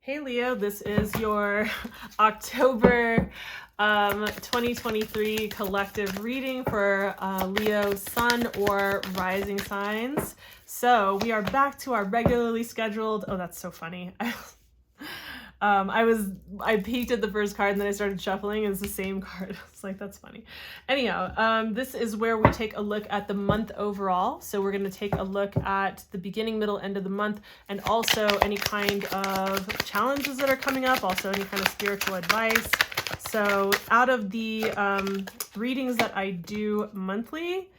Hey Leo, this is your October 2023 collective reading for Leo sun or rising signs. So we are back to our regularly scheduled, oh that's so funny. I peeked at the first card and then I started shuffling and it's the same card. It's like, that's funny. Anyhow, this is where we take a look at the month overall. So we're going to take a look at the beginning, middle, end of the month, and also any kind of challenges that are coming up, also any kind of spiritual advice. So out of the readings that I do monthly,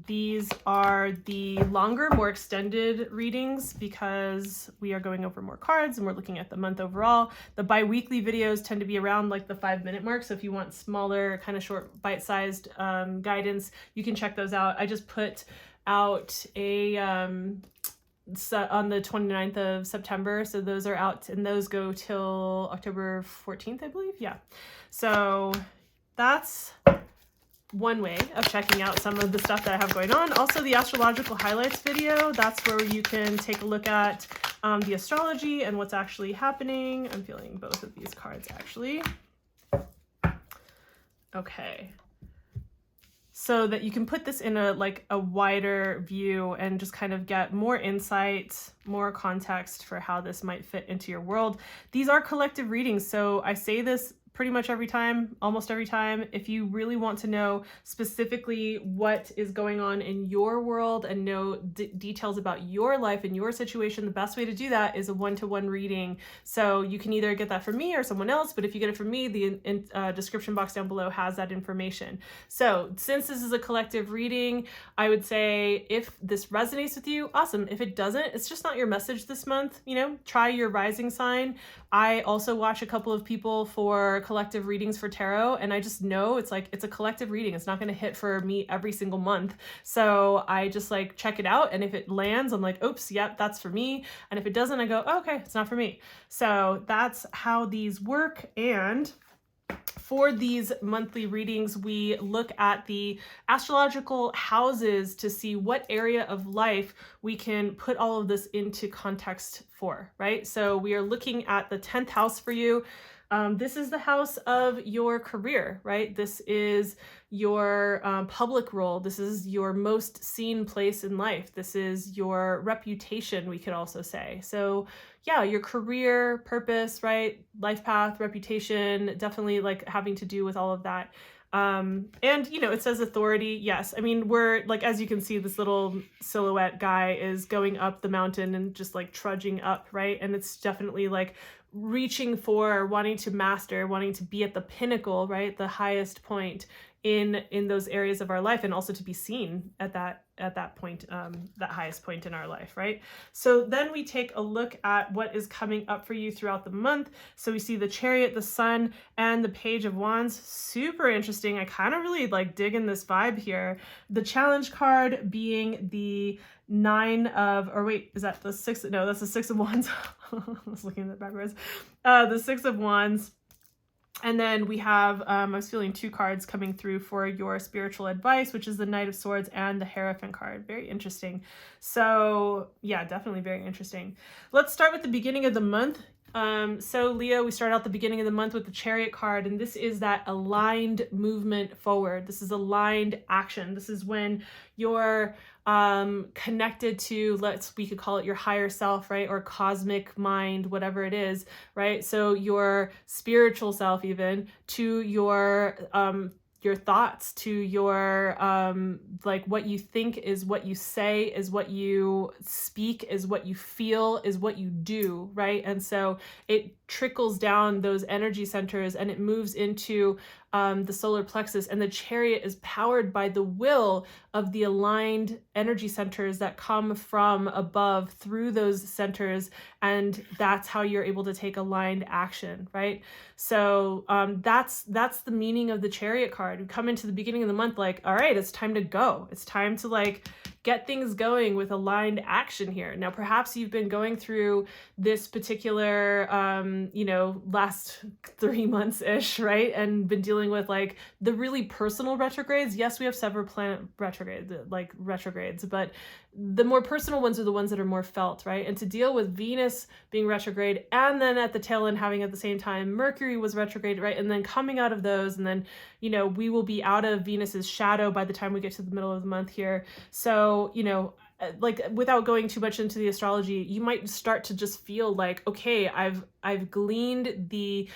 these are the longer, more extended readings because we are going over more cards and we're looking at the month overall. The bi-weekly videos tend to be around like the 5-minute mark. So if you want smaller, kind of short, bite-sized guidance, you can check those out. I just put out a on the 29th of September. So those are out and those go till October 14th, I believe. Yeah. So that's one way of checking out some of the stuff that I have going on. Also the astrological highlights video, that's where you can take a look at the astrology and what's actually happening. I'm feeling both of these cards actually. Okay. So that you can put this in a wider view and just kind of get more insight, more context for how this might fit into your world. These are collective readings, so I say this pretty much every time, almost every time. If you really want to know specifically what is going on in your world and know details about your life and your situation, the best way to do that is a one-to-one reading. So you can either get that from me or someone else, but if you get it from me, the description box down below has that information. So since this is a collective reading, I would say if this resonates with you, awesome. If it doesn't, it's just not your message this month, you know, try your rising sign. I also watch a couple of people for collective readings for tarot, and I just know it's a collective reading. It's not going to hit for me every single month. So I just check it out, and if it lands, I'm like, oops, yep, that's for me. And if it doesn't, I go, oh, okay, it's not for me. So that's how these work. And for these monthly readings, we look at the astrological houses to see what area of life we can put all of this into context for, right? So we are looking at the 10th house for you. This is the house of your career, right? This is your public role. This is your most seen place in life. This is your reputation, we could also say. So yeah, your career, purpose, right? Life path, reputation, definitely having to do with all of that. And you know, it says authority. Yes. I mean, we're as you can see, this little silhouette guy is going up the mountain and just trudging up, right? And it's definitely reaching for, wanting to master, wanting to be at the pinnacle, right? The highest point in those areas of our life, and also to be seen at that point, that highest point in our life, right? So then we take a look at what is coming up for you throughout the month. So we see the Chariot, the Sun, and the Page of Wands. Super interesting. I kind of really digging this vibe here. The challenge card being the is that the Six? No, that's the Six of Wands. I was looking at that backwards. The Six of Wands. And then we have, I was feeling 2 cards coming through for your spiritual advice, which is the Knight of Swords and the Hierophant card. Very interesting. So yeah, definitely very interesting. Let's start with the beginning of the month. So Leo, we start out the beginning of the month with the Chariot card, and this is that aligned movement forward. This is aligned action. This is when you're connected to, we could call it your higher self, right? Or cosmic mind, whatever it is, right? So your spiritual self, even to your thoughts, to your what you think is what you say, is what you speak, is what you feel, is what you do, right? And so it trickles down those energy centers and it moves into the solar plexus, and the Chariot is powered by the will of the aligned energy centers that come from above through those centers, and that's how you're able to take aligned action, right? So that's the meaning of the Chariot card. We come into the beginning of the month all right, it's time to go. It's time to get things going with aligned action here. Now, perhaps you've been going through this particular, last 3 months-ish, right? And been dealing with the really personal retrogrades. Yes, we have several planet retrogrades, but the more personal ones are the ones that are more felt, right? And to deal with Venus being retrograde, and then at the tail end having at the same time Mercury was retrograde, right? And then coming out of those, and then, you know, we will be out of Venus's shadow by the time we get to the middle of the month here. So, you know, like, without going too much into the astrology, you might start to just feel like, okay, I've gleaned the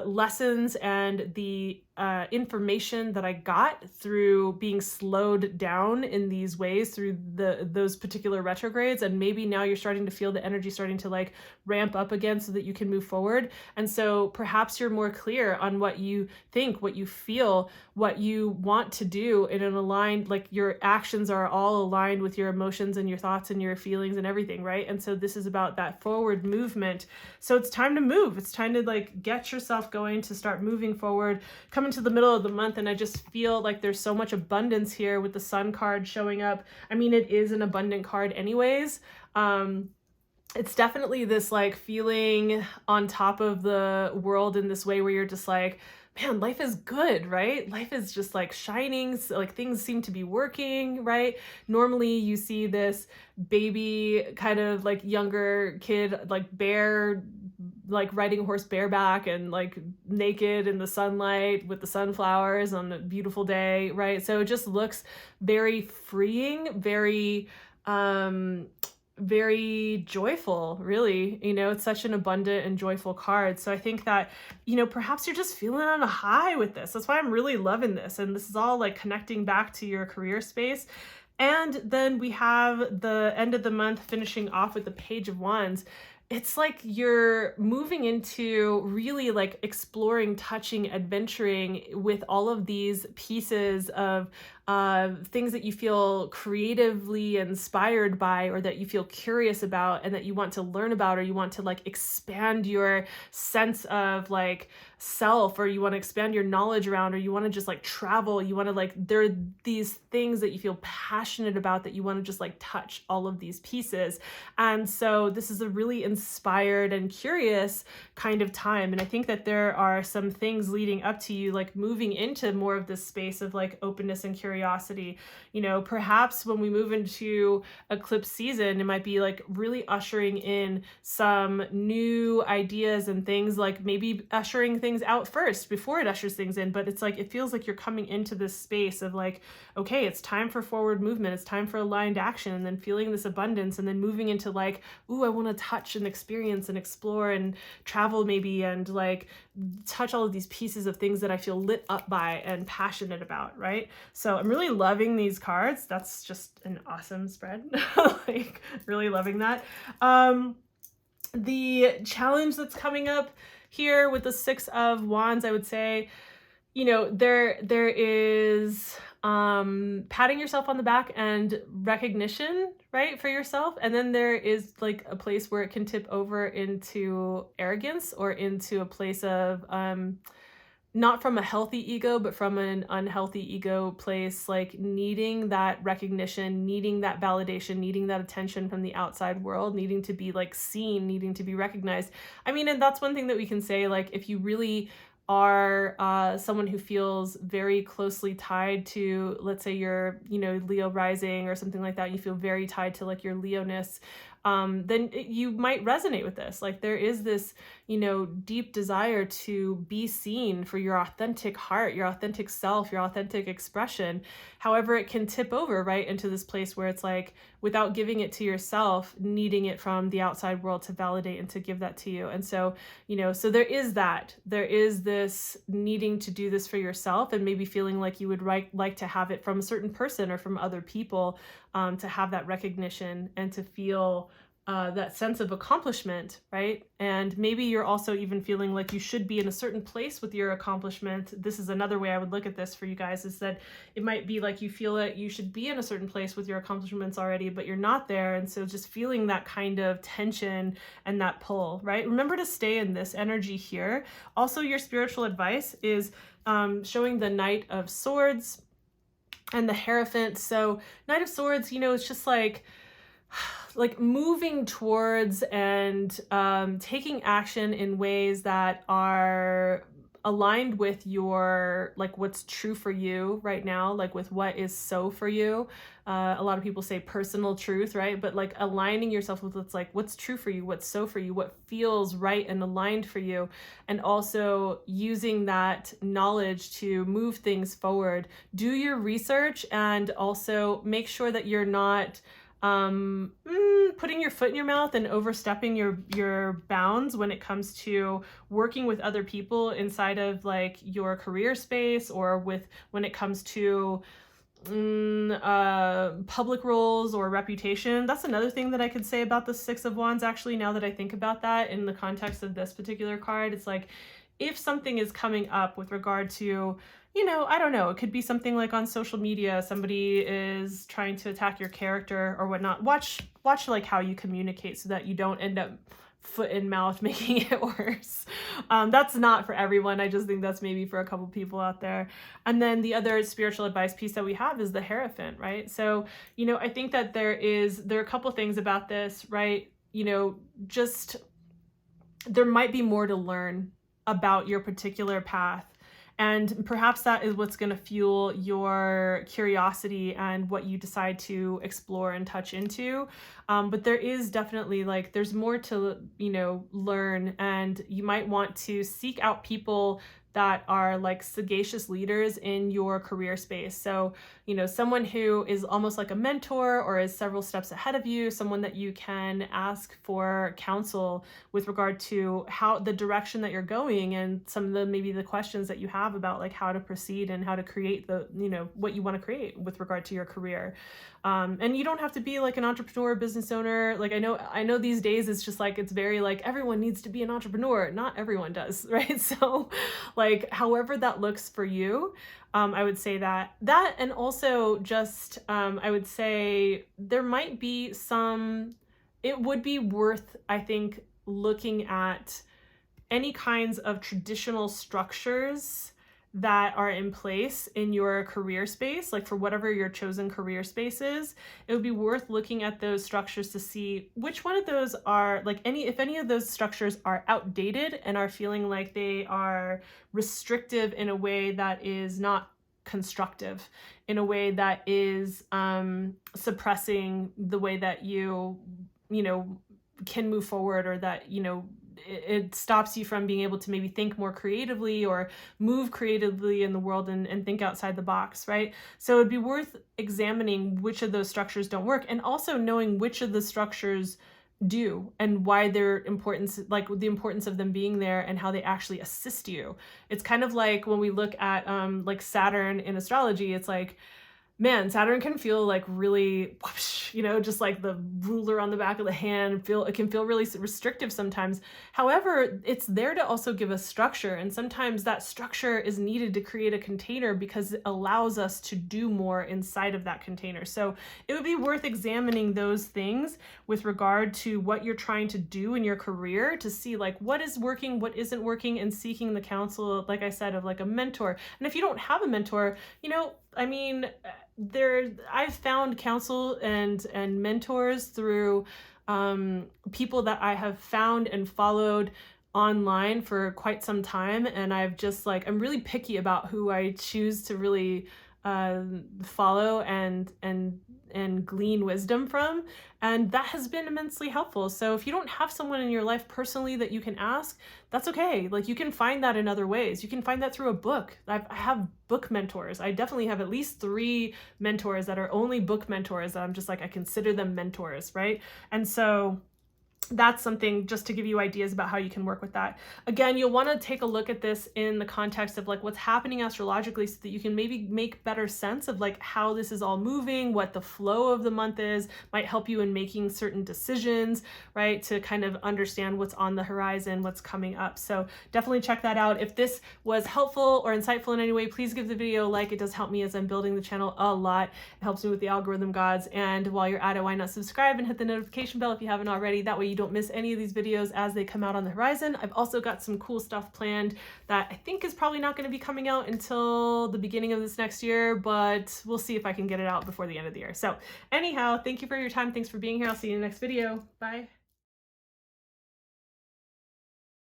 lessons and the information that I got through being slowed down in these ways through those particular retrogrades, and maybe now you're starting to feel the energy starting to like ramp up again so that you can move forward. And so perhaps you're more clear on what you think, what you feel, what you want to do in an aligned, like your actions are all aligned with your emotions and your thoughts and your feelings and everything, right? And so this is about that forward movement. So it's time to move. It's time to like get yourself going, to start moving forward, come into the middle of the month. And I just feel like there's so much abundance here with the Sun card showing up. I mean, it is an abundant card anyways. It's definitely this like feeling on top of the world in this way where you're just like, man, life is good, right? Life is just like shining, so, like things seem to be working, right? Normally you see this baby kind of like younger kid, like bear, like riding a horse bareback and like naked in the sunlight with the sunflowers on a beautiful day, right? So it just looks very freeing, very joyful, really. You know, it's such an abundant and joyful card. So I think that, you know, perhaps you're just feeling on a high with this. That's why I'm really loving this. And this is all like connecting back to your career space. And then we have the end of the month finishing off with the Page of Wands. It's like you're moving into really like exploring, touching, adventuring with all of these pieces of things that you feel creatively inspired by, or that you feel curious about and that you want to learn about, or you want to like expand your sense of like self, or you want to expand your knowledge around, or you want to just like travel, you want to like, there are these things that you feel passionate about that you want to just like touch all of these pieces. And so this is a really inspired and curious kind of time. And I think that there are some things leading up to you like moving into more of this space of like openness and curiosity. You know, perhaps when we move into eclipse season, it might be like really ushering in some new ideas and things, like maybe ushering things out first before it ushers things in. But it's like, it feels like you're coming into this space of like, okay, it's time for forward movement. It's time for aligned action, and then feeling this abundance, and then moving into like, ooh, I want to touch and experience and explore and travel maybe, and like touch all of these pieces of things that I feel lit up by and passionate about, right? So I'm really loving these cards. That's just an awesome spread. Like, really loving that. The challenge that's coming up here with the Six of Wands, I would say, you know, there is patting yourself on the back and recognition, right, for yourself. And then there is like a place where it can tip over into arrogance, or into a place of not from a healthy ego, but from an unhealthy ego place, like needing that recognition, needing that validation, needing that attention from the outside world, needing to be like seen, needing to be recognized. I mean, and that's one thing that we can say, like, if you really are someone who feels very closely tied to, let's say you're, you know, Leo rising or something like that, you feel very tied to like your Leo-ness, then you might resonate with this. Like, there is this, you know, deep desire to be seen for your authentic heart, your authentic self, your authentic expression. However, it can tip over right into this place where it's like, without giving it to yourself, needing it from the outside world to validate and to give that to you. And so, you know, so there is this needing to do this for yourself, and maybe feeling like you would like to have it from a certain person or from other people, to have that recognition and to feel that sense of accomplishment, right? And maybe you're also even feeling like you should be in a certain place with your accomplishment. This is another way I would look at this for you guys, is that it might be like you feel that you should be in a certain place with your accomplishments already, but you're not there. And so just feeling that kind of tension and that pull, right? Remember to stay in this energy here. Also, your spiritual advice is showing the Knight of Swords and the Hierophant. So Knight of Swords, you know, it's just like moving towards and taking action in ways that are aligned with your, like, what's true for you right now, like with what is so for you. A lot of people say personal truth, right? But like aligning yourself with what's true for you, what's so for you, what feels right and aligned for you, and also using that knowledge to move things forward. Do your research, and also make sure that you're not putting your foot in your mouth and overstepping your bounds when it comes to working with other people inside of like your career space, or when it comes to public roles or reputation. That's another thing that I could say about the Six of Wands, actually, now that I think about that in the context of this particular card. It's like, if something is coming up with regard to, I don't know, it could be something like on social media, somebody is trying to attack your character or whatnot. Watch like how you communicate, so that you don't end up foot in mouth making it worse. That's not for everyone. I just think that's maybe for a couple people out there. And then the other spiritual advice piece that we have is the Hierophant, right? So, I think that there are a couple things about this, right? Just there might be more to learn about your particular path. And perhaps that is what's going to fuel your curiosity and what you decide to explore and touch into. But there is definitely there's more to, learn, and you might want to seek out people that are like sagacious leaders in your career space. So, someone who is almost like a mentor or is several steps ahead of you, someone that you can ask for counsel with regard to how the direction that you're going, and some of maybe the questions that you have about like how to proceed and how to create the, what you want to create with regard to your career. And you don't have to be like an entrepreneur, business owner. Like I know these days it's just like, it's very like everyone needs to be an entrepreneur. Not everyone does, right? So like however that looks for you, I would say that, and also just, I would say there might be it would be worth, I think, looking at any kinds of traditional structures that are in place in your career space, like for whatever your chosen career space is. It would be worth looking at those structures to see which one of those are like if any of those structures are outdated and are feeling like they are restrictive in a way that is not constructive, in a way that is suppressing the way that you can move forward, or that it stops you from being able to maybe think more creatively or move creatively in the world and think outside the box, right? So it'd be worth examining which of those structures don't work, and also knowing which of the structures do, and why their importance, like the importance of them being there, and how they actually assist you. It's kind of like when we look at like Saturn in astrology, it's like, man, Saturn can feel like really, just like the ruler on the back of the hand. It can feel really restrictive sometimes. However, it's there to also give us structure. And sometimes that structure is needed to create a container because it allows us to do more inside of that container. So it would be worth examining those things with regard to what you're trying to do in your career, to see like what is working, what isn't working, and seeking the counsel, like I said, of like a mentor. And if you don't have a mentor, I've found counsel and mentors through people that I have found and followed online for quite some time, and I've just I'm really picky about who I choose to really follow and glean wisdom from, and that has been immensely helpful. So if you don't have someone in your life personally that you can ask, that's okay. Like you can find that in other ways. You can find that through a book. I have book mentors. I definitely have at least 3 mentors that are only book mentors that I'm just like, I consider them mentors, right? And so that's something just to give you ideas about how you can work with that. Again, you'll want to take a look at this in the context of like what's happening astrologically, so that you can maybe make better sense of like how this is all moving, what the flow of the month is, might help you in making certain decisions, right? To kind of understand what's on the horizon, what's coming up. So definitely check that out. If this was helpful or insightful in any way, please give the video a like. It does help me as I'm building the channel a lot. It helps me with the algorithm gods. And while you're at it, why not subscribe and hit the notification bell if you haven't already? That way you don't miss any of these videos as they come out on the horizon. I've also got some cool stuff planned that I think is probably not going to be coming out until the beginning of this next year, but we'll see if I can get it out before the end of the year. So anyhow, thank you for your time. Thanks for being here. I'll see you in the next video. Bye.